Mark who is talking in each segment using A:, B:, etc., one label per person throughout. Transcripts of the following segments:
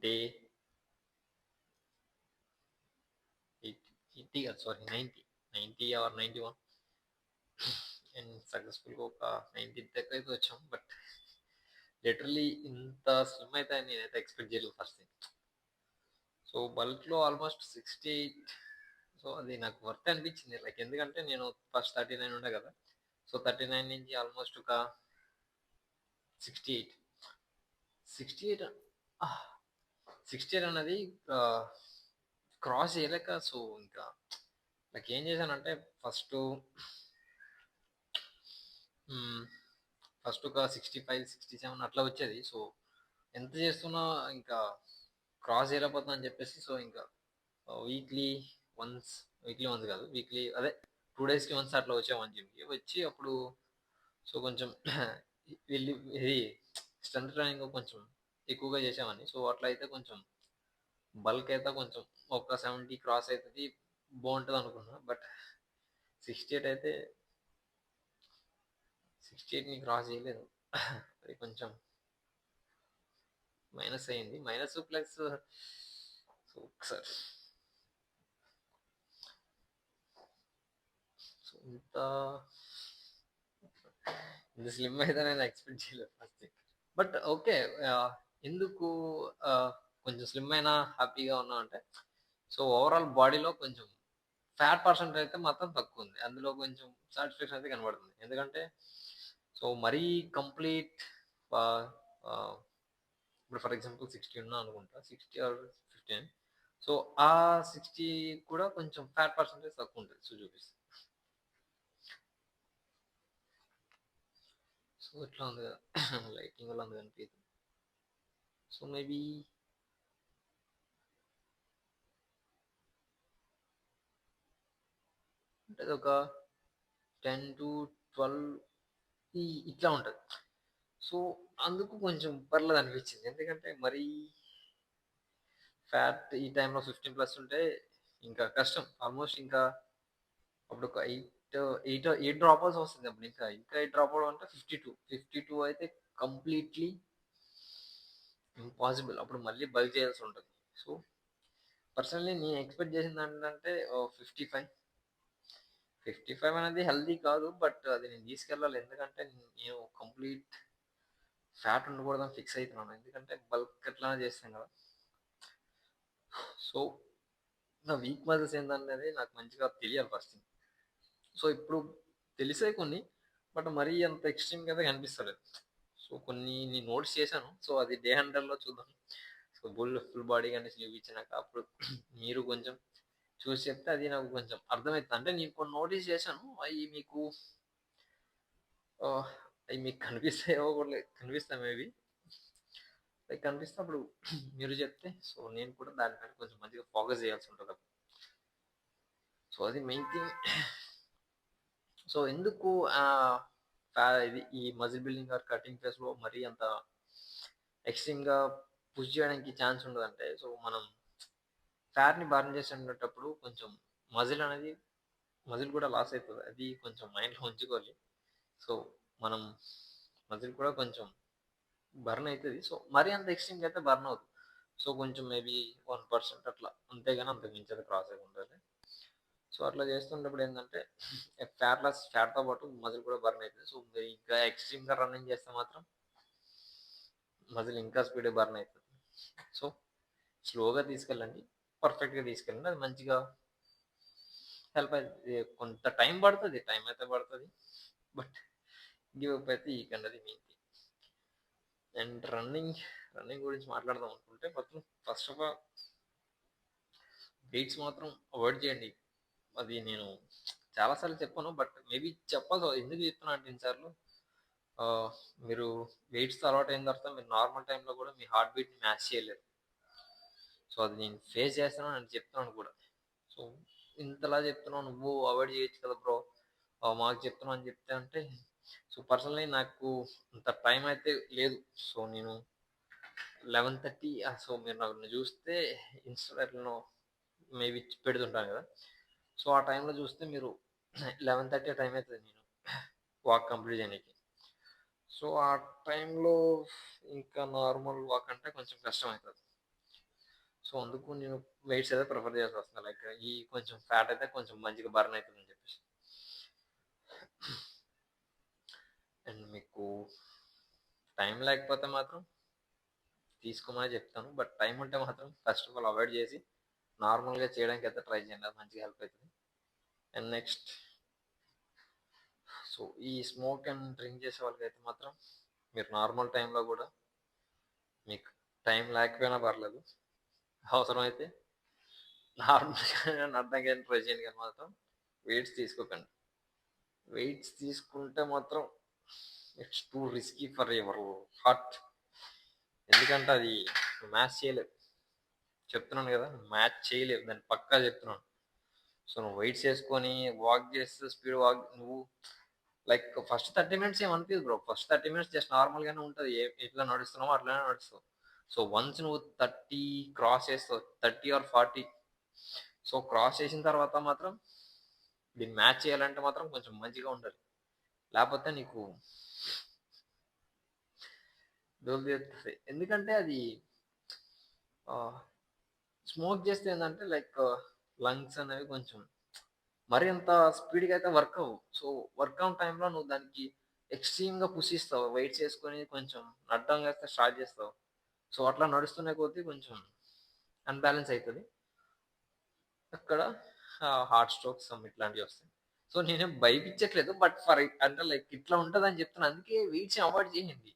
A: Day 80 కాదు sorry 90 are 91 and సక్సెస్ఫుల్గా ఒక 90 దగ్గర అయితే వచ్చాం. బట్ లిటరలీ ఇంత స్లిమ్ అయితే నేనైతే ఎక్స్పెక్ట్ చేయలేదు ఫస్ట్ థింగ్. సో బల్క్లో ఆల్మోస్ట్ 68. సో అది నాకు వర్త్ అనిపించింది. లైక్ ఎందుకంటే నేను ఫస్ట్ 39 ఉండే కదా. సో 39 నుంచి ఆల్మోస్ట్ ఒక 68. 68 68 అన్నది క్రాస్ చేయలేక, సో ఇంకా నాకు ఏం చేశానంటే ఫస్ట్ ఒక 65 67 అట్లా వచ్చేది. సో ఎంత చేస్తున్నా ఇంకా క్రాస్ చేయలేకపోతున్నా అని చెప్పేసి, సో ఇంకా వీక్లీ వన్స్ కాదు, వీక్లీ అదే 2 డేస్కి వన్స్ అట్లా వచ్చాము జిమ్కి వచ్చి అప్పుడు. సో కొంచెం వెళ్ళి ఇది స్ట్రెంత్ ట్రైనింగ్ కొంచెం ఎక్కువగా చేసామని. సో అట్లా అయితే కొంచెం బల్క్ అయితే కొంచెం ఒక 70 క్రాస్ అవుతుంది, బాగుంటుంది అనుకున్నా. బట్ 68 అయితే 68ని క్రాస్ చేయలేదు. అది కొంచెం మైనస్ అయింది. మైనస్ ప్లస్ సో ఒకసారి సో ఇంత స్లిమ్ అయితే నేను ఎక్స్పెక్ట్ చేయలేదు ఫస్ట్ థింగ్. బట్ ఓకే, ఎందుకు కొంచెం స్లిమ్ అయినా హ్యాపీగా ఉన్నా అంటే, సో ఓవరాల్ బాడీలో కొంచెం ఫ్యాట్ పర్సెంట్ అయితే మాత్రం తక్కువ ఉంది. అందులో కొంచెం సాటిస్ఫాక్షన్ అయితే కనబడుతుంది. ఎందుకంటే సో మరీ కంప్లీట్ ఇప్పుడు ఫర్ ఎగ్జాంపుల్ 60 ఉన్నా అనుకుంటా, 60 ఆర్ 15. సో ఆ 60 కూడా కొంచెం ఫ్యాట్ పర్సెంటేజ్ తక్కువ ఉంటుంది. సో చూపిస్తుంది. సో ఇట్లా ఉంది కదా. లైటింగ్ వల్ల ఉంది కనిపించదు. సో మేబీ ఉంటుంది ఒక 10 to 12 ఇట్లా ఉంటుంది. సో అందుకు కొంచెం పర్లేదు అనిపించింది. ఎందుకంటే మరీ ఫ్యాట్ ఈ టైంలో 15+ ఉంటే ఇంకా కష్టం. ఆల్మోస్ట్ ఇంకా అప్పుడు ఒక 8 డ్రాప్ అవ్వాల్సి వస్తుంది. అప్పుడు ఇంకా 8 డ్రాప్ అవడం అంటే 52 అయితే కంప్లీట్లీ ఇంపాసిబుల్. అప్పుడు మళ్ళీ బల్క్ చేయాల్సి ఉంటుంది. సో పర్సనల్లీ నేను ఎక్స్పెక్ట్ చేసింది ఏంటంటే 55 అనేది హెల్దీ కాదు. బట్ అది నేను తీసుకెళ్ళాలి. ఎందుకంటే నేను కంప్లీట్ ఫ్యాట్ ఉండకూడదని ఫిక్స్ అవుతున్నాను. ఎందుకంటే బల్క్ ఎట్లా చేస్తాను కదా. సో నా వీక్ మజిల్స్ ఏంటనేది నాకు మంచిగా తెలియాలి ఫస్ట్ థింగ్. సో ఇప్పుడు తెలిసే కొన్ని, బట్ మరీ అంత ఎక్స్ట్రీమ్గా అయితే కనిపిస్తలేదు. సో కొన్ని నేను నోట్స్ చేశాను. సో అది డే 100లో చూద్దాం. సో ఫుల్ బాడీ కండిషన్ చూపించినాక అప్పుడు మీరు కొంచెం చూసి చెప్తే అది నాకు కొంచెం అర్థమవుతుంది. అంటే నేను కొన్ని నోటీస్ చేశాను, అవి మీకు కనిపిస్తాయో కూడా కనిపిస్తాయి మేబీ. అవి కనిపిస్తే అప్పుడు మీరు చెప్తే సో నేను కూడా దానిపైన కొంచెం మంచిగా ఫోకస్ చేయాల్సి ఉంటుంది అప్పుడు. సో అది మెయిన్ థింగ్. సో ఎందుకు ఇది ఈ మజిల్ బిల్డింగ్ ఆర్ కటింగ్ ఫేస్లో మరీ అంత ఎక్స్ట్రీమ్గా పుష్ చేయడానికి ఛాన్స్ ఉండదంటే, సో మనం ఫ్యాట్ని బర్న్ చేసేటప్పుడు కొంచెం మజిల్ కూడా లాస్ అవుతుంది. అది కొంచెం మైండ్లో ఉంచుకోవాలి. సో మనం మజిల్ కూడా కొంచెం బర్న్ అవుతుంది. సో మరీ అంత ఎక్స్ట్రీమ్గా అయితే బర్న్ అవుతుంది. సో కొంచెం మేబీ 1% అట్లా, అంతేగాని అంతకు మించి క్రాస్ అయి ఉండాలి. సో అట్లా చేస్తున్నప్పుడు ఏంటంటే ఫ్యాట్తో పాటు మజిల్ కూడా బర్న్ అవుతుంది. సో మీరు ఇంకా ఎక్స్ట్రీమ్గా రన్నింగ్ చేస్తే మాత్రం మజిల్ ఇంకా స్పీడ్గా బర్న్ అవుతుంది. సో స్లోగా తీసుకెళ్ళండి, పర్ఫెక్ట్గా తీసుకెళ్ళండి. అది మంచిగా హెల్ప్ అవుతుంది. కొంత టైం అయితే పడుతుంది. బట్ గివ్ అప్ అయితే ఈ కండి మెయిన్ థింగ్. అండ్ రన్నింగ్ గురించి మాట్లాడదాం అనుకుంటే మొత్తం ఫస్ట్ ఆఫ్ ఆల్ వెయిట్స్ మాత్రం అవాయిడ్ చేయండి. అది నేను చాలాసార్లు చెప్పాను, బట్ మేబీ చెప్పాల్సి ఎందుకు చెప్తున్నా అంటే ఎన్నిసార్లు మీరు వెయిట్స్ అలవాటు అయిన తర్వాత మీరు నార్మల్ టైంలో కూడా మీ హార్ట్ బీట్ని మ్యాచ్ చేయలేరు. సో అది నేను ఫేస్ చేస్తున్నాను అని చెప్తున్నాను కూడా. సో ఇంతలా చెప్తున్నావు, నువ్వు అవాయిడ్ చేయొచ్చు కదా బ్రో, మాకు చెప్తున్నావు అని చెప్తే అంటే, సో పర్సనలీ నాకు అంత టైం అయితే లేదు. సో నేను 11:30, సో మీరు నాకు చూస్తే ఇన్స్టాగ్రామ్లో మేబీ పెడుతుంటాను కదా. సో ఆ టైంలో చూస్తే మీరు 11:30 టైం అవుతుంది నేను వాక్ కంప్లీట్ చేయడానికి. సో ఆ టైంలో ఇంకా నార్మల్ వాక్ అంటే కొంచెం కష్టం అవుతుంది. సో, అందుకు నేను వెయిట్స్ అయితే ప్రిఫర్ చేయాల్సొస్తుంది. లైక్ ఈ కొంచెం ఫ్యాట్ అయితే కొంచెం మంచిగా బర్న్ అయితదని చెప్పేసి. అండ్ మీకు టైం లేకపోతే మాత్రం తీసుకోమనే చెప్తాను. బట్ టైం ఉంటే మాత్రం ఫస్ట్ ఆఫ్ ఆల్ అవాయిడ్ చేసి నార్మల్‌గా చేయడానికైతే ట్రై చేయండి. అది మంచిగా హెల్ప్ అయితది. అండ్ నెక్స్ట్ సో, ఈ స్మోక్ అండ్ డ్రింక్ చేసే వాళ్ళకైతే మాత్రం మీరు నార్మల్ టైంలో గూడా మీకు టైం లేకపోయినా పర్లేదు. అవసరమైతే నార్మల్‌గా నడడానికి ట్రై చేయండి కానీ మాత్రం వెయిట్స్ తీసుకోకండి. వెయిట్స్ తీసుకుంటే మాత్రం it's two risky for your heart. ఎందుకంటే అది మ్యాచ్ చేయలేవు. చెప్తున్నాను కదా! మ్యాచ్ చేయలేవు. దాన్ని పక్కా చెప్తున్నాను. సో, నువ్వు వెయిట్స్ చేసుకొని వాక్ చేస్తూ స్పీడ్ వాక్ నువ్వు లైక్ ఫస్ట్ 30 మినిట్స్ ఏం అనిపియదు బ్రో. ఫస్ట్ 30 మినిట్స్ జస్ట్ నార్మల్‌గానే ఉంటది. ఎట్లా నడుస్తున్నామో అట్లనే నడుస్తావు. సో, వన్స్ నువ్వు 30 క్రాస్ చేస్తావు. 30 ఆర్ 40 సో, క్రాస్ చేసిన తర్వాత మాత్రం దీన్ని మ్యాచ్ చేయాలంటే మాత్రం కొంచెం మంచిగా ఉండాలి. లేపోతే నీకు దోల్తీరుతది. ఎందుకంటే అది ఆహ్, స్మోక్ చేస్తే ఏందంటే లైక్ లంగ్స్ అనేవి కొంచెం మరి అంత స్పీడ్‌గా అయితే వర్క్ అవ్వవు. సో, వర్క్ ఆన్ టైమ్‌లో నువ్వు దానికి ఎక్స్‌ట్రీమ్‌గా పుష్ ఇస్తావు. వెయిట్స్ చేసుకొని కొంచెం నడడం అయితే స్టార్ట్ చేస్తావు. సో, అట్లా నడుస్తున్న కొద్దీ కొంచెం అన్‌బాలెన్స్ అయితది. అక్కడ హార్ట్ స్ట్రోక్స్ సమ్ ఇట్లాంటివి వస్తాయి. సో, నేనేం భయపిచ్చట్లేదు. బట్ ఫర్ అంటే లైక్ ఇట్లా ఉంటదని చెప్తున్నా. అందుకే వెయిట్స్‌ని అవాయిడ్ చేయండి.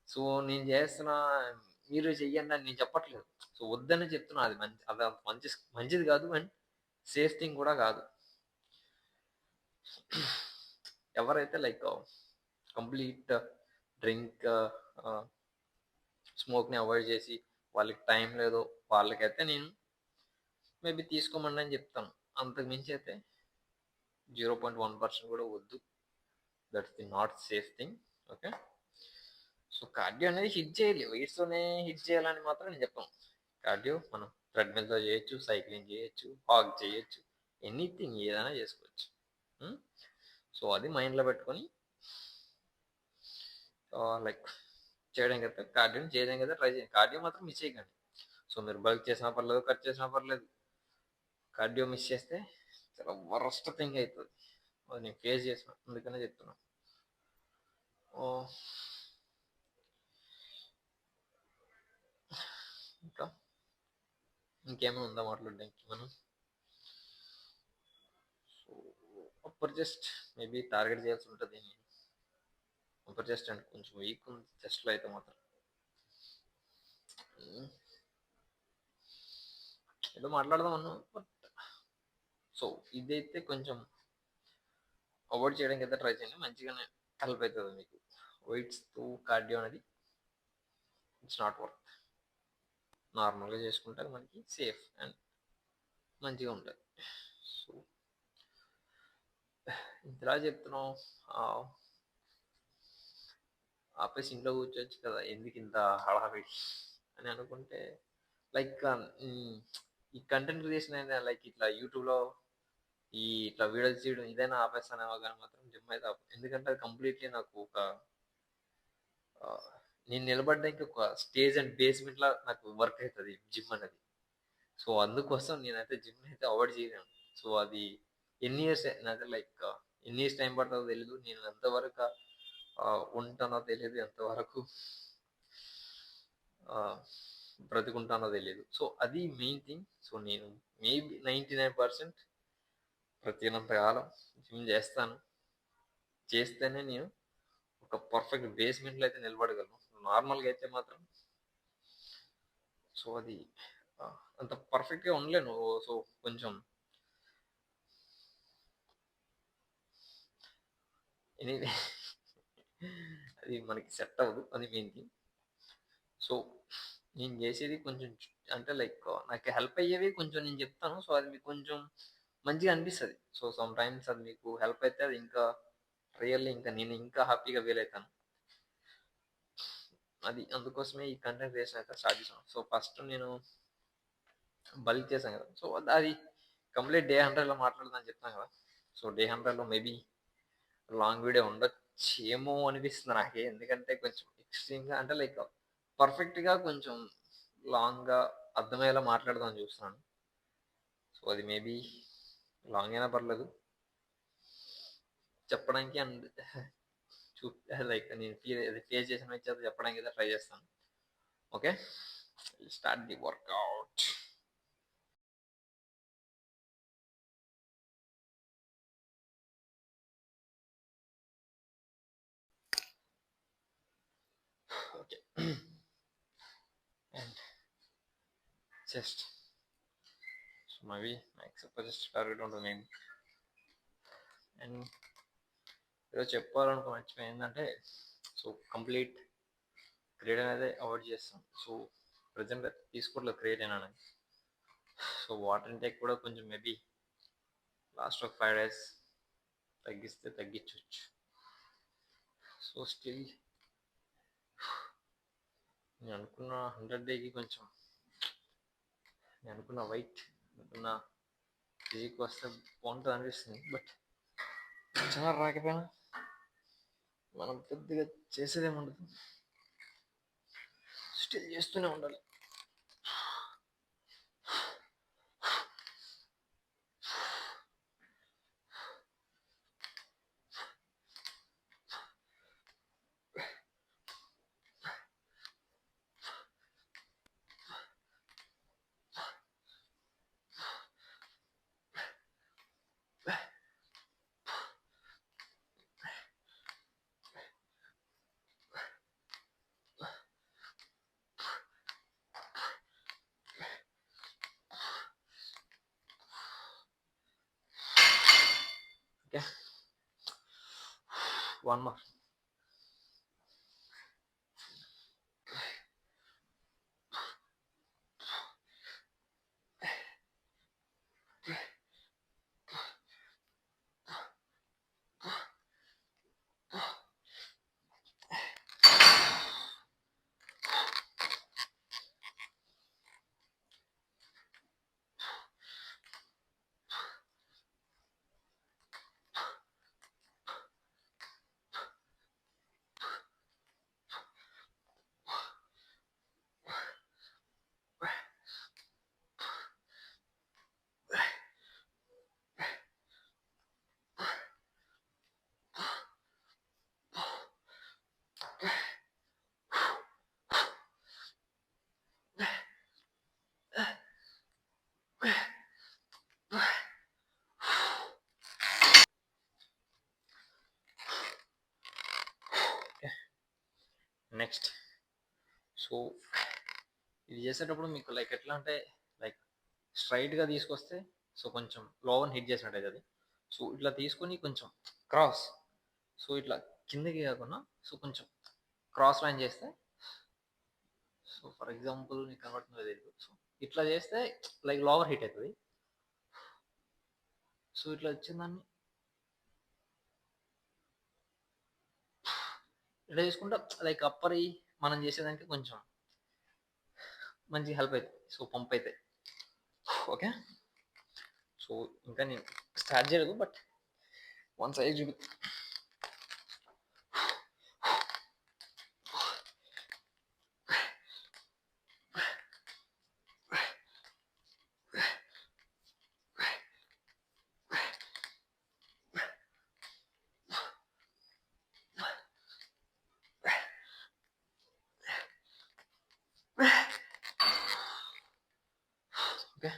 A: సో, నేను చేస్తున్నా మీరు చెయ్యండి అని నేను చెప్పట్లేదు. సో, వద్దనే చెప్తున్నా. అది అది అంత మంచిది కాదు అండ్ సేఫ్ థింగ్ కూడా కాదు. ఎవరైతే లైక్ కంప్లీట్ డ్రింక్ స్మోక్‌ని అవాయిడ్ చేసి వాళ్ళకి టైం లేదో వాళ్ళకైతే నేను మేబీ తీసుకోమని అని చెప్తాను. అంతకు మించి అయితే 0.1% కూడా వద్దు. That's the not safe thing. Okay. So, cardio అనేది హిట్ చేయాలి. వెయిట్స్‌తోనే హిట్ చేయాలని మాత్రం నేను చెప్పను. కార్డియో మనం ట్రెడ్‌మిల్‌తో చేయొచ్చు, సైక్లింగ్ చేయొచ్చు, వాక్ చేయొచ్చు. ఎనీథింగ్ ఏదైనా చేసుకోవచ్చు. హ్మ్. సో, అది మైండ్‌లో పెట్టుకొని లైక్ చేయడానికైతే కార్డియోని చేయడానికైతే ట్రై చేయండి. కార్డియో మాత్రం మిస్ చేయకండి. సో, మీరు బల్క్ చేసినా పర్లేదు, కట్ చేసినా పర్లేదు. కార్డియో మిస్ చేస్తే చాలా వరస్ట్ థింగ్ అయితది. అది నేను ఫేస్ చేసిన. అందుకనే చెప్తున్నా. ఓహ్! ఇంకా ఇంకేమైనా ఉందా మాట్లాడడానికి మనం? So, upper chest maybe target చేయాల్సి ఉంటది. అప్పర్ చెస్ట్ అంటే కొంచెం వీక్ ఉంది చెస్ట్‌లో అయితే మాత్రం. హ్మ్. ఏదో మాట్లాడదాం అన్నాం. బట్ సో, ఇదైతే కొంచెం అవాయిడ్ చేయడానికైతే ట్రై చేయండి. మంచిగానే హెల్ప్ అయితది మీకు. వెయిట్స్‌తో కార్డియో అనేది ఇట్స్ నాట్ వర్క్. నార్మల్‌గా చేసుకుంటే అది మనకి సేఫ్ అండ్ మంచిగా ఉంటది. సో, ఇంతలా చెప్తున్నావు ఆహ్, ఆపేసి ఇంట్లో కూర్చోవచ్చు కదా! ఎందుకింత హడావిడి అని అనుకుంటే లైక్ ఈ కంటెంట్ క్రియేషన్ అయినా లైక్ ఇట్లా యూట్యూబ్‌లో ఇట్లా వీడియోలు చేయడం ఇదైనా ఆపేస్తానేమో గాని మాత్రం జిమ్ అయితే ఆపను. ఎందుకంటే అది కంప్లీట్‌లీ నాకు ఒక ఆహ్, నేను నిలబడడానికి ఒక స్టేజ్ అండ్ బేస్‌మెంట్‌లా నాకు వర్క్ అయితది జిమ్ అనేది. సో, అందుకోసం నేనైతే జిమ్‌నయితే అవాయిడ్ చేయలేను. సో, అది ఎన్ని ఇయర్స్ నాది లైక్ ఎన్ని ఇయర్స్ టైం పడతదో తెలీదు. నేను ఎంతవరకు ఉంటానో తెలీదు. ఎంతవరకు ఆహ్, బ్రతికుంటానో తెలీదు. సో, అది మెయిన్ థింగ్. సో, నేను మేబీ 99% బ్రతికినంత కాలం జిమ్ చేస్తాను. చేస్తేనే నేను ఒక పర్ఫెక్ట్ బేస్‌మెంట్‌లో అయితే నిలబడగలను. నార్మల్‌గా అయితే మాత్రం సో, అది అంత పర్ఫెక్ట్‌గా ఉండలేను. సో, కొంచెం ఎనీవే అది మనకి సెట్ అవ్వదు. అది మెయిన్ థింగ్. సో, నేను జేసేది కొంచెం అంటే లైక్ నాకు హెల్ప్ అయ్యేవి కొంచెం నేను జెప్తాను. సో, అది మీకు కొంచెం మంచిగా అనిపిస్తది. సో, సమ్ టైమ్స్ అది మీకు హెల్ప్ అయితే అది ఇంకా రియల్లీ ఇంకా నేను ఇంకా హ్యాపీగా ఫీల్ అయితాను. అది అందుకోసమే ఈ కంటెంట్ క్రియేషన్ అయితే స్టార్ట్ చేశాను. సో, ఫస్ట్ నేను బల్క్ చేశాను గదా! సో, అది కంప్లీట్ డే 100లో మాట్లాడదామని చెప్తాను గదా! సో, డే 100లో మేబీ లాంగ్ వీడియో ఉండొచ్చేమో అనిపిస్తుంది నాకే. ఎందుకంటే కొంచెం ఎక్స్‌ట్రీమ్‌గా అంటే లైక్ పర్ఫెక్ట్‌గా కొంచెం లాంగ్‌గా అర్థమయ్యేలా మాట్లాడదామని చూస్తున్నాను. సో అది మేబీ లాంగ్ అయినా పర్లేదు చెప్పడానికి. అండ్ చూ లైక్ నేను ఫేస్ చేసిన వచ్చేది చెప్పడానికి అయితే ట్రై చేస్తాను. Okay, start the workout. Okay, and chest. So maybe max chest target ఉంటుంది మెయిన్. అండ్ ఏదో చెప్పాలనుకో మర్చిపోయింది ఏంటంటే, సో కంప్లీట్ క్రియేటిన్ అయితే అవాయిడ్ చేస్తాం. సో ప్రజెంట్ తీసుకోవట్లేదు క్రియేటిన్ అనేది. సో వాటర్ ఇంటేక్ కూడా కొంచెం మేబీ లాస్ట్ ఒక 5 days తగ్గిస్తే తగ్గించవచ్చు. సో స్టిల్ నేను అనుకున్న 100 days కొంచెం నేను అనుకున్న వెయిట్ అనుకున్న ఫిజిక్ వస్తే బాగుంటుంది అనిపిస్తుంది. బట్ చాలా రాకపోయినా మనం పెద్దగా చేసేదేముండదు, స్టిల్ చేస్తూనే ఉండాలి. Okay, 1 more. నెక్స్ట్, సో ఇది చేసేటప్పుడు మీకు లైక్ ఎట్లా అంటే లైక్ స్ట్రైట్గా తీసుకొస్తే సో కొంచెం లోవర్ హిట్ చేసినట్టు అవుతుంది. సో ఇట్లా తీసుకొని కొంచెం క్రాస్, సో ఇట్లా కిందకి కాకుండా సో కొంచెం క్రాస్ లైన్ చేస్తే, సో ఫర్ ఎగ్జాంపుల్ నీకు కనబడుతుందో తెలియదు, సో ఇట్లా చేస్తే లైక్ లోవర్ హిట్ అవుతుంది. సో ఇట్లా వచ్చిందాన్ని ఇట్లా చేసుకుంటా లైక్ అప్పర్ మనం చేసేదానికి కొంచెం మంచిగా హెల్ప్ అవుతుంది. సో పంప్ అవుతాయి. ఓకే, సో ఇంకా నేను స్టార్ట్ చేయలేదు, బట్ వన్స్ ఐ చూపి. ఓకే,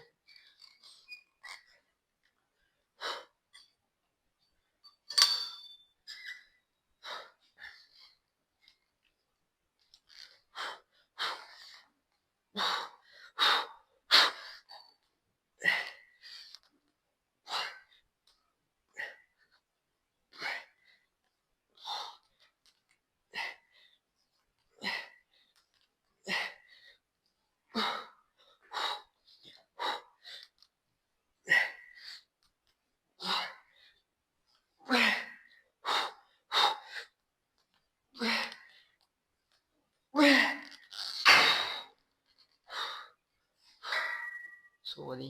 A: సో అది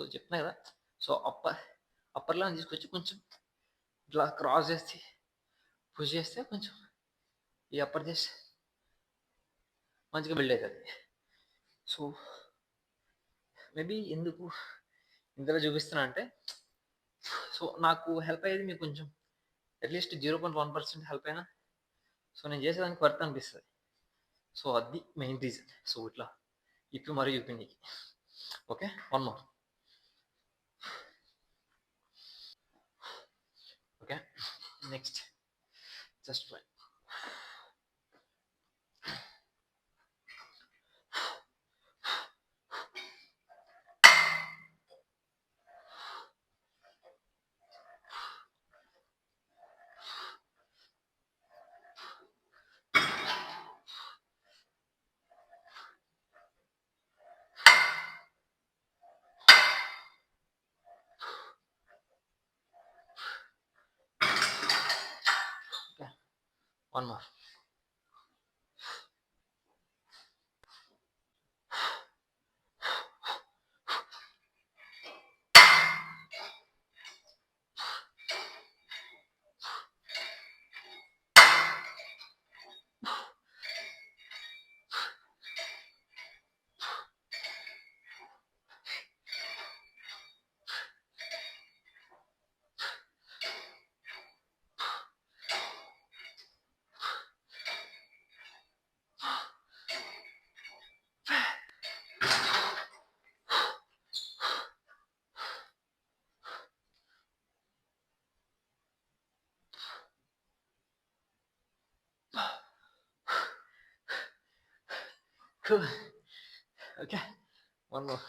A: సో చెప్తున్నా కదా. సో అప్పర్లో తీసుకొచ్చి కొంచెం ఇట్లా క్రాస్ చేస్తే పుష్ చేస్తే కొంచెం ఈ అప్పర్ చేస్తే మంచిగా బిల్డ్ అవుతుంది. సో మేబీ ఎందుకు ఇంతలో చూపిస్తున్నా అంటే, సో నాకు హెల్ప్ అయ్యేది మీకు కొంచెం అట్లీస్ట్ 0.1% హెల్ప్ అయినా సో నేను చేసేదానికి వర్త్ అనిపిస్తుంది. సో అది మెయిన్ రీజన్. సో ఇట్లా ఇప్పి మరియు ఇప్పిందికి. Okay, one more. Okay, next just fine. Okay, one more. Okay, one more.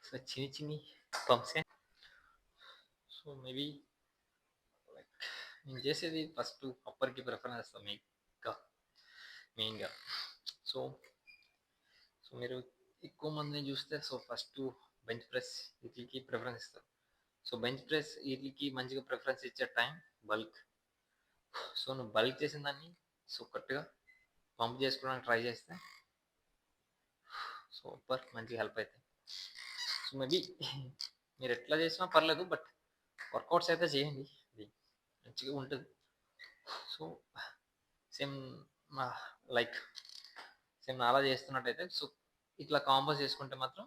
A: So చిన్ని పంప్స్. సో మేబీ లైక్ నేను చేసేది ఫస్ట్ అప్పర్కి ప్రిఫరెన్స్ ఇస్తాను మెయిన్గా. సో సో మీరు ఎక్కువ మందిని చూస్తే సో ఫస్ట్ బెంచ్ ప్రెస్ వీటికి ప్రిఫరెన్స్ ఇస్తారు. సో బెంచ్ ప్రెస్ వీటికి మంచిగా ప్రిఫరెన్స్ ఇచ్చే టైం బల్క్. సో నువ్వు బల్క్ చేసిన దాన్ని సో కరెక్ట్గా పంప్ చేసుకోవడానికి ట్రై చేస్తే సో అప్పర్ మంచిగా హెల్ప్ అవుతాయి. సో మేబీ మీరు ఎట్లా చేసినా పర్లేదు, బట్ వర్కౌట్స్ అయితే చేయండి, అది మంచిగా ఉంటుంది. సో సేమ్ లైక్ సేమ్ అలా చేస్తున్నట్టయితే సో ఇట్లా కాంబో చేసుకుంటే మాత్రం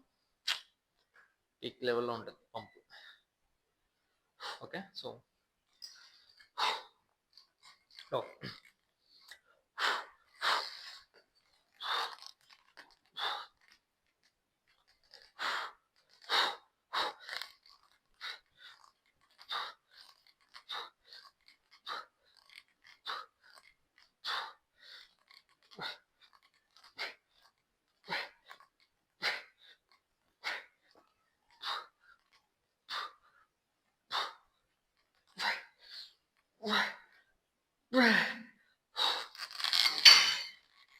A: పీక్ లెవెల్లో ఉంటుంది pump. Okay, so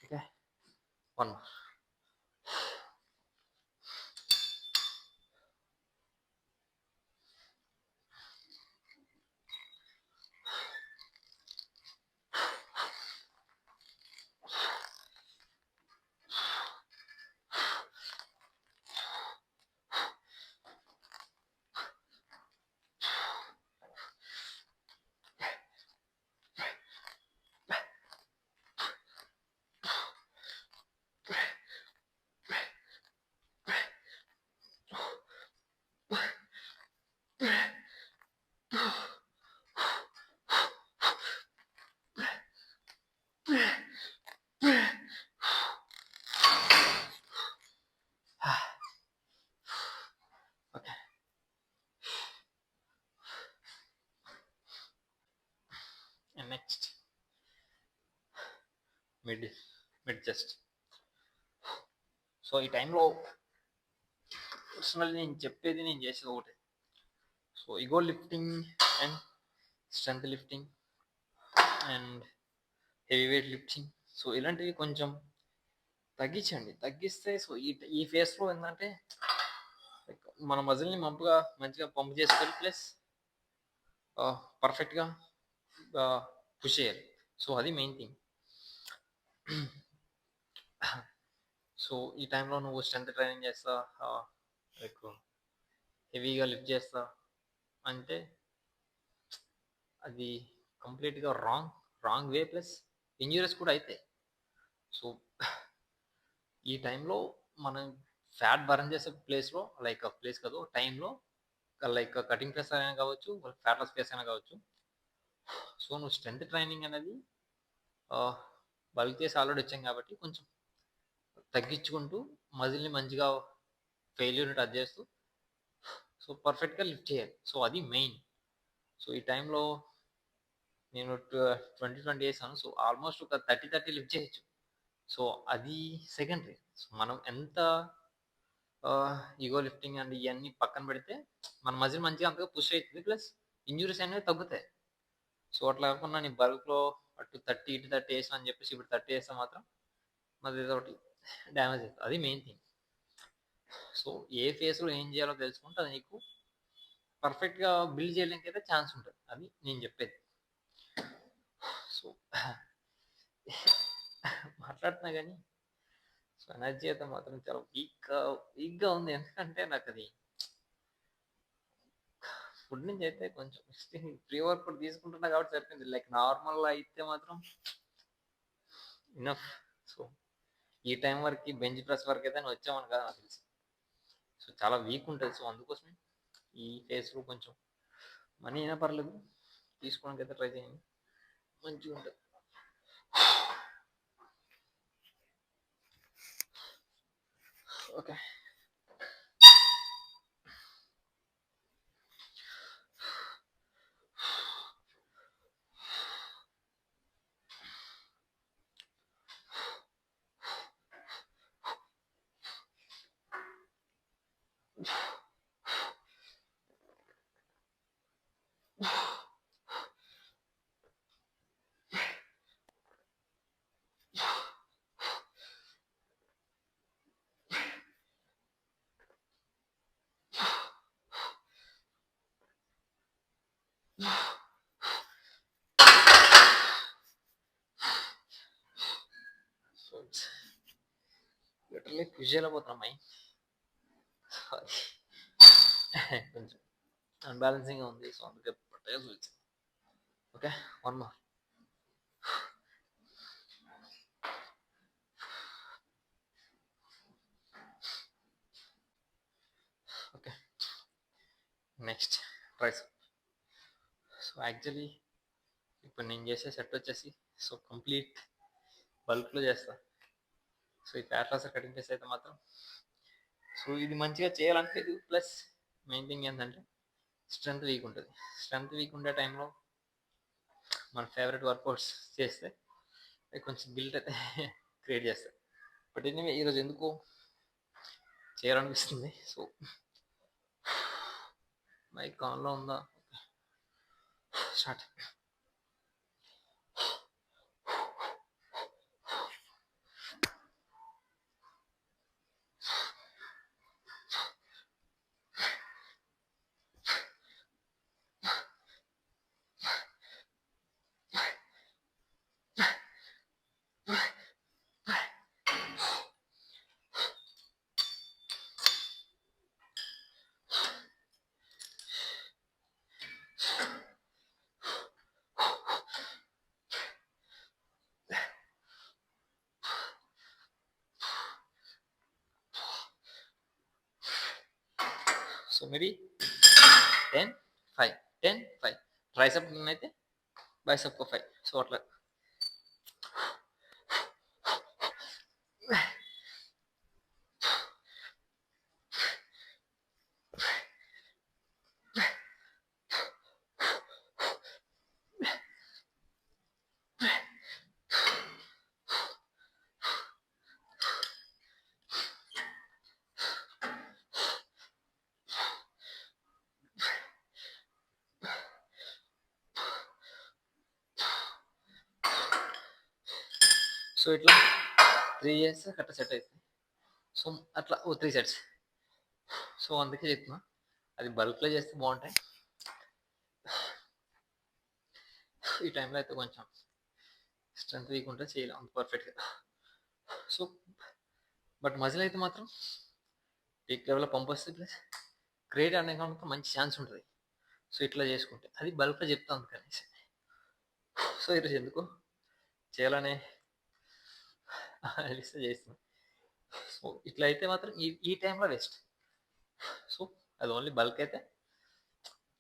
A: okay, one more. Okay, and next mid chest. So ఈ టైంలో పర్సనల్లీ నేను చెప్పేది నేను చేసేది ఒకటే. So ego lifting and strength lifting and heavy weight lifting, so ఇలాంటివి కొంచెం తగ్గిస్తే సో ఈ ఫేస్లో ఏంటంటే మన మజిల్ని మంచిగా పంప్ చేసుకోవాలి, ప్లస్ పర్ఫెక్ట్గా పుష్ చేయాలి. సో అది మెయిన్ థింగ్. సో ఈ టైంలో నువ్వు స్ట్రెంత్ ట్రైనింగ్ చేస్తా లైక్ హెవీగా లిఫ్ట్ చేస్తా అంటే అది కంప్లీట్గా రాంగ్ వే, ప్లస్ ఇంజురీస్ కూడా అవుతాయి. సో ఈ టైంలో మనం ఫ్యాట్ బర్న్ చేసే ప్లేస్లో, లైక్ ప్లేస్ కాదు టైంలో, లైక్ కటింగ్ ప్లేస్ అయినా కావచ్చు, ఫ్యాట్ లాస్ ప్లేస్ అయినా కావచ్చు. సో నువ్వు స్ట్రెంత్ ట్రైనింగ్ అనేది బల్క్ చేసి ఆల్రెడీ వచ్చాం కాబట్టి కొంచెం తగ్గించుకుంటూ మజిల్ని మంచిగా ఫెయిల్యూర్ని టచ్ చేస్తూ సో పర్ఫెక్ట్గా లిఫ్ట్ చేయాలి. సో అది మెయిన్. సో ఈ టైంలో నేను 20 చేశాను. సో ఆల్మోస్ట్ ఒక 30 లిఫ్ట్ చేయొచ్చు. సో అది సెకండరీ. సో మనం ఎంత ఈగో లిఫ్టింగ్ అండ్ ఇవన్నీ పక్కన పెడితే మన మజిల్ మంచిగా అంతగా పుష్ అవుతుంది, ప్లస్ ఇంజురీస్ అనేవి తగ్గుతాయి. సో అట్లా కాకుండా నేను బల్క్లో అటు 30 ఇటు 30 వేసాను అని చెప్పేసి ఇప్పుడు 30 వేస్తే మాత్రం మరి ఏదో ఒకటి డ్యామేజ్ అవుతుంది. అది మెయిన్ థింగ్. సో ఏ ఫేస్లో ఏం చేయాలో తెలుసుకుంటే అది నీకు పర్ఫెక్ట్గా బిల్డ్ చేయడానికి అయితే ఛాన్స్ ఉంటుంది. అది నేను చెప్పేది. సో మాట్లాడుతున్నా కానీ సో ఎనర్జీ అయితే మాత్రం చాలా వీక్గా ఉంది. ఎందుకంటే నాకు అది ఫుడ్ నుంచి అయితే కొంచెం ప్రీ వర్కౌట్ తీసుకుంటున్నా కాబట్టి సరిపోయింది. లైక్ నార్మల్ అయితే మాత్రం ఇనఫ్. సో ఈ టైం వరకు బెంచ్ ప్రెస్ వరకు అయితే నేను వచ్చామని కదా నాకు తెలుసు. సో చాలా వీక్ ఉంటుంది. సో అందుకోసమే ఈ ఫేస్లో కొంచెం మనీ అయినా పర్లేదు తీసుకోవడానికి అయితే ట్రై చేయండి, మంచిగా ఉంటుంది. ఓకే, సో లిటరలీ క్విజ్ చేయలేకపోతున్నాం అమ్మాయి. కొంచెం అన్బ్యాలెన్సింగ్గా ఉంది. సో అందుకే పట్టేసి వచ్చింది. Okay, one more. Okay, next tricep. So actually ఇప్పుడు నేను చేసే సెట్ వచ్చేసి సో కంప్లీట్ బల్క్లో చేస్తా. సో ఈ ఫ్యాట్ లాస్ కటింగ్ చేసి అయితే మాత్రం సో ఇది మంచిగా చేయాలనిపించదు. ప్లస్ మెయిన్ థింగ్ ఏంటంటే స్ట్రెంత్ వీక్ ఉంటుంది. స్ట్రెంత్ వీక్ ఉండే టైంలో మన ఫేవరెట్ వర్కౌట్స్ చేస్తే కొంచెం గిల్ట్ అయితే క్రియేట్ చేస్తాయి. బట్ ఎనీవే ఈరోజు ఎందుకు చేయాలనిపిస్తుంది. సో మైక్ ఆన్లో ఉందా? స్టార్ట్. So maybe 10, 5, 10, 5. ట్రైసెప్ అయితే బైసెప్ 5. సో అట్లా సో ఇట్లా 3 ఇయర్స్ కరెక్ట్ సెట్ అవుతుంది. సో అట్లా 3 సెట్స్. సో అందుకే చెప్తున్నా అది బల్క్లో చేస్తే బాగుంటాయి. ఈ టైంలో అయితే కొంచెం స్ట్రెంత్ వీక్ ఉంటే చేయలేం అంత పర్ఫెక్ట్గా. సో బట్ మజిల్ అయితే మాత్రం పీక్ లెవెల్లో పంప్ వస్తుంది, ప్లస్ క్రియేట్ అవ్వడానికి మంచి ఛాన్స్ ఉంటుంది. సో ఇట్లా చేసుకుంటే అది బల్క్లో చెప్తాను కనీసం. సో ఈరోజు ఎందుకు చేయాలనే లిస్ట్ చేస్తున్నాను. సో ఇట్లా అయితే మాత్రం ఈ టైంలో వేస్ట్. సో అది ఓన్లీ బల్క్ అయితే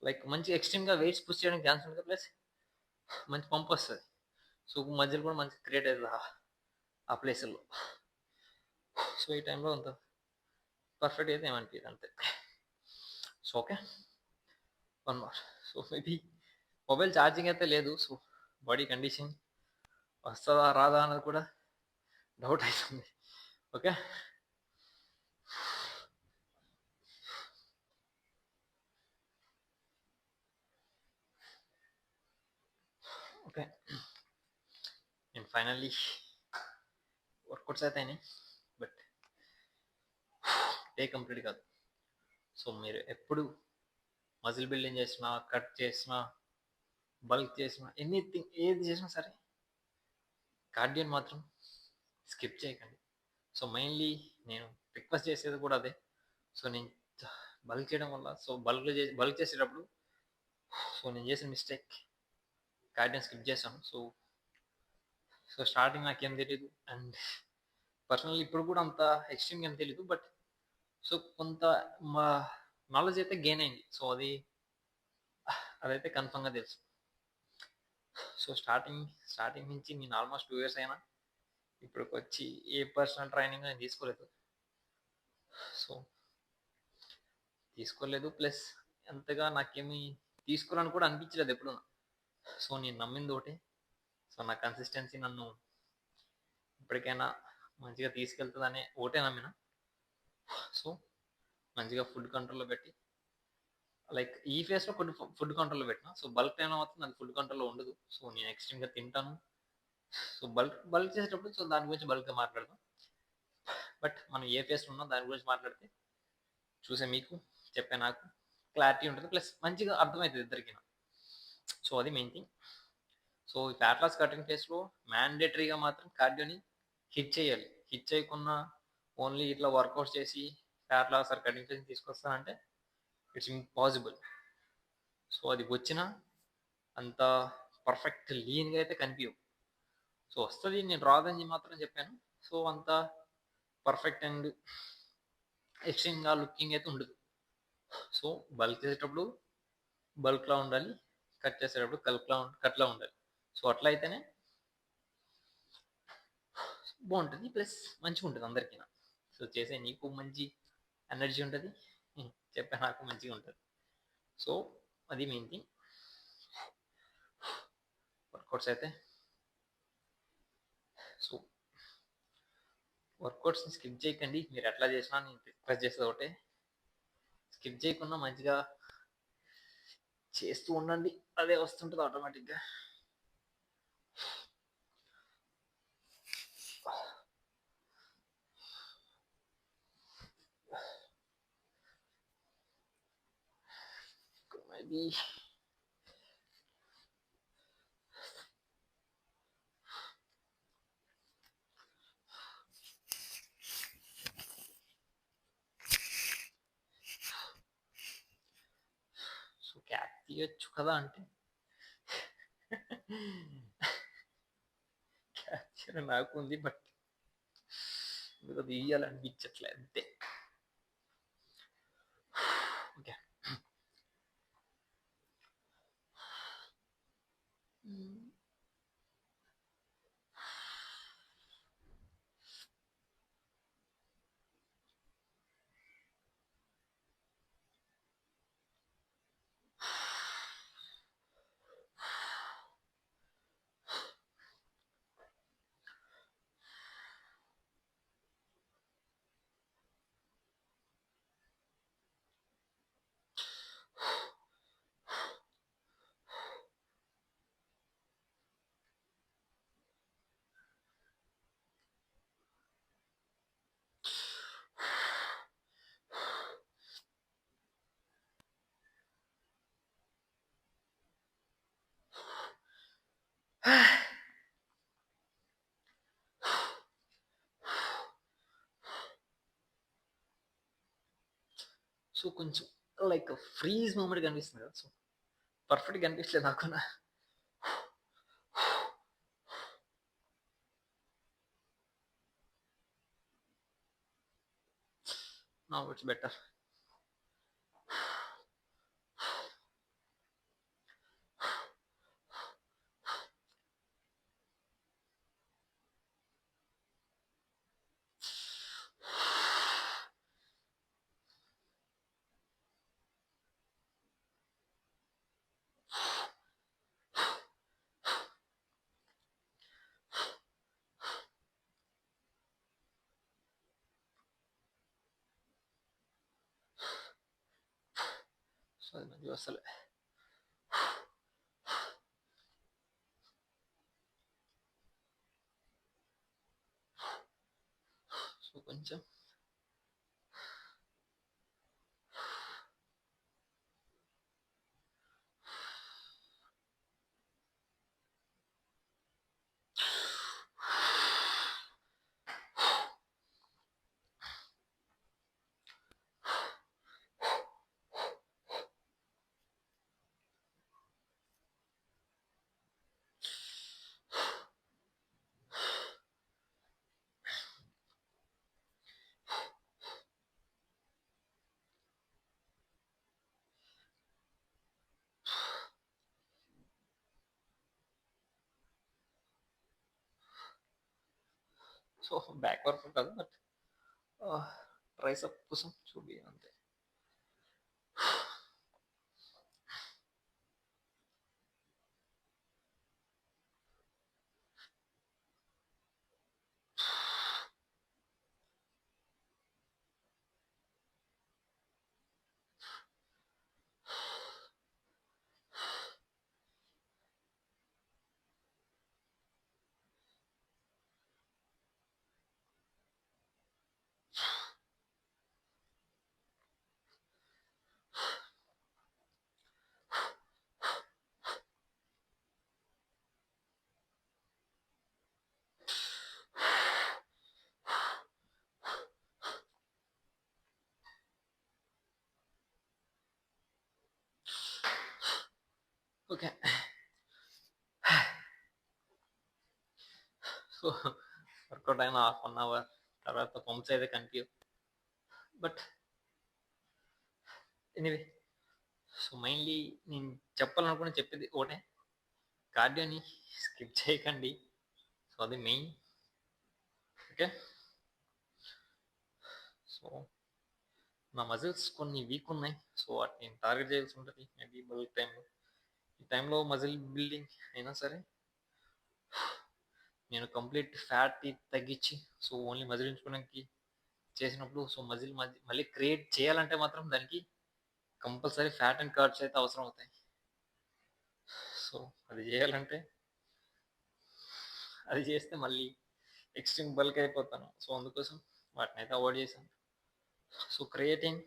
A: లైక్ మంచి ఎక్స్ట్రీమ్గా వెయిట్స్ పుష్ చేయడానికి ఛాన్స్ ఉంటుంది, ప్లస్ మంచి పంప్ వస్తుంది. సో మధ్యలో కూడా మంచి క్రియేట్ అవుతుంది ఆ ప్లేసుల్లో. సో ఈ టైంలో అంత పర్ఫెక్ట్ అయితే ఏమనిపించదు అంతే. So okay, one more. So maybe mobile charging అయితే లేదు. సో బాడీ కండిషన్ వస్తుందా రాదా అన్నది కూడా డౌట్ అవుతుంది. Okay, okay. నేను ఫైనల్లీ వర్కౌట్స్ అయితే అయినాయి, బట్ డే కంప్లీట్ కాదు. సో మీరు ఎప్పుడు మజిల్ బిల్డింగ్ చేసినా, కట్ చేసినా, బల్క్ చేసినా, ఎనీథింగ్ ఏది చేసినా సరే కార్డియోని మాత్రం స్కిప్ చేయకండి. సో మెయిన్లీ నేను రిక్వెస్ట్ చేసేది కూడా అదే. సో నేను బల్క్ చేయడం వల్ల, సో బల్క్ చేసేటప్పుడు సో నేను చేసిన మిస్టేక్ కార్డియోని స్కిప్ చేశాను. సో స్టార్టింగ్ నాకేం తెలియదు, అండ్ పర్సనల్లీ ఇప్పుడు కూడా అంత ఎక్స్ట్రీమ్గా ఏం తెలియదు, బట్ సో కొంత మా నాలెడ్జ్ అయితే గెయిన్ అయింది. సో అదైతే కన్ఫర్మ్గా తెలుసు. సో స్టార్టింగ్ నుంచి నేను ఆల్మోస్ట్ 2 years అయినా ఇప్పటికి వచ్చి ఏ పర్సనల్ ట్రైనింగ్ నేను సో తీసుకోలేదు, ప్లస్ అంతగా నాకేమి తీసుకోవాలని కూడా అనిపించలేదు ఎప్పుడు. సో నేను నమ్మింది ఒకటే. సో నా కన్సిస్టెన్సీ నన్ను ఇప్పటికైనా మంచిగా తీసుకెళ్తుందనే ఒకటే నమ్మిన. సో మంచిగా ఫుడ్ కంట్రోల్లో పెట్టి, లైక్ ఈ ఫేస్లో ఫుడ్ కంట్రోల్లో పెట్టిన. సో బల్క్ టైంలో మాత్రం అది ఫుడ్ కంట్రోల్లో ఉండదు. సో నేను ఎక్స్ట్రీమ్గా తింటాను. సో బల్క్ చేసేటప్పుడు సో దాని గురించి బల్క్గా మాట్లాడదాం. బట్ మనం ఏ ఫేస్లో ఉన్నా దాని గురించి మాట్లాడితే చూసే మీకు చెప్పే నాకు క్లారిటీ ఉంటుంది, ప్లస్ మంచిగా అర్థమవుతుంది ఇద్దరికి. సో అది మెయిన్ థింగ్. సో ఈ ఫ్యాట్ లాస్ కటింగ్ ఫేస్లో మ్యాండేటరీగా మాత్రం కార్డియోని హిట్ చేయాలి. హిట్ చేయకుండా ఓన్లీ ఇట్లా వర్కౌట్ చేసి fat loss or cutting phase తీసుకొస్తానంటే ఇట్స్ ఇంపాసిబుల్. సో అది వచ్చినా అంత పర్ఫెక్ట్ లీన్గా అయితే కనిపించవు. సో వస్తుంది, నేను రాదని మాత్రం చెప్పాను. సో అంత పర్ఫెక్ట్ అండ్ ఎక్స్ట్రీమ్గా లుకింగ్ అయితే ఉండదు. సో బల్క్ చేసేటప్పుడు బల్క్లా ఉండాలి, కట్ చేసేటప్పుడు కట్లా ఉండాలి. సో అట్లా అయితేనే బాగుంటుంది, ప్లస్ మంచిగా ఉంటుంది అందరికీ. సో చేసే నీకు మంచి ఎనర్జీ ఉంటుంది, చెప్పే నాకు మంచిగా ఉంటుంది. సో అది మెయిన్ థింగ్. వర్కౌట్స్ అయితే సో వర్కౌట్స్ని స్కిప్ చేయకండి. మీరు ఎట్లా చేసినా నేను రిక్వెస్ట్ చేసేది ఒకటే, స్కిప్ చేయకుండా మంచిగా చేస్తూ ఉండండి, అదే వస్తుంటుంది ఆటోమేటిక్గా. మేబీ సో క్యాప్ తీయచ్చు కదా అంటే క్యాప్చర్ నాకు ఉంది, బట్ అది తీయాలనిపించట్లే అంతే. ఓకే, సో కొంచెం లైక్ ఫ్రీజ్ మూమెంట్ కనిపిస్తుంది కదా, సో పర్ఫెక్ట్ కనిపించలేదు నాకు. Now it's better. సో అది మంచిగా వస్తలే. సో కొంచెం సో బ్యాక్ వర్క్ కాదు, బట్ ట్రైసప్ కోసం చూపి అంతే. ఓకే. సో వర్కౌట్ అయిన 1/2 అవర్ తర్వాత పంప్స్ అయితే కనిపించవు, బట్ ఎనీవే. సో మైన్లీ నేను చెప్పాలనుకుని చెప్పేది ఒకటే, కార్డియోని స్కిప్ చేయకండి. సో అది మెయిన్. ఓకే. సో నా మజిల్స్ కొన్ని వీక్ ఉన్నాయి, సో వాటిని టార్గెట్ చేయాల్సి ఉంటుంది మేబీ బల్క్ టైంలో. ఈ టైంలో మజిల్ బిల్డింగ్ అయినా సరే నేను కంప్లీట్ ఫ్యాట్ తగ్గించి సో ఓన్లీ మజిల్ ఉంచుకోవడానికి చేసినప్పుడు, సో మజిల్ మళ్ళీ క్రియేట్ చేయాలంటే మాత్రం దానికి కంపల్సరీ ఫ్యాట్ అండ్ కార్బ్స్ అయితే అవసరం అవుతాయి. సో అది చేయాలంటే అది చేస్తే మళ్ళీ ఎక్స్ట్రీమ్ బల్క్ అయిపోతాను. సో అందుకోసం వాటిని అయితే అవాయిడ్ చేశాను. సో క్రియేటిన్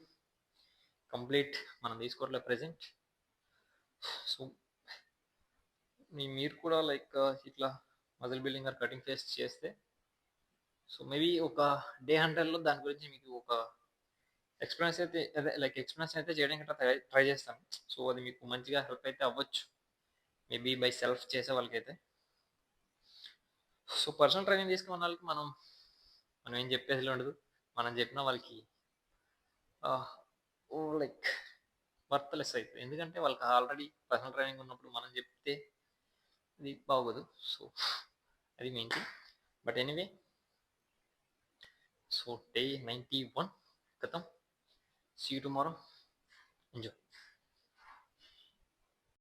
A: కంప్లీట్ మనం తీసుకోవట్లేదు ప్రెజెంట్. సో మీరు కూడా లైక్ ఇట్లా muscle building or cutting phase చేస్తే, సో మేబీ ఒక డే 100లో దాని గురించి మీకు ఒక ఎక్స్పీరియన్స్ అయితే అదే లైక్ ఎక్స్పీరియన్స్ అయితే చేయడానికి ట్రై చేస్తాను. సో అది మీకు మంచిగా హెల్ప్ అయితే అవ్వచ్చు మేబీ బై సెల్ఫ్ చేసే వాళ్ళకైతే. సో పర్సనల్ ట్రైనింగ్ తీసుకున్న వాళ్ళకి మనం ఏం చెప్పేది ఉండదు. మనం చెప్పిన వాళ్ళకి లైక్ వర్త్లెస్ అవుతుంది, ఎందుకంటే వాళ్ళకి ఆల్రెడీ పర్సనల్ ట్రైనింగ్ ఉన్నప్పుడు మనం చెప్తే అది బాగోదు. సో అది main thing. But anyway, so day 91 ఖతం. See you tomorrow. ఎంజాయ్.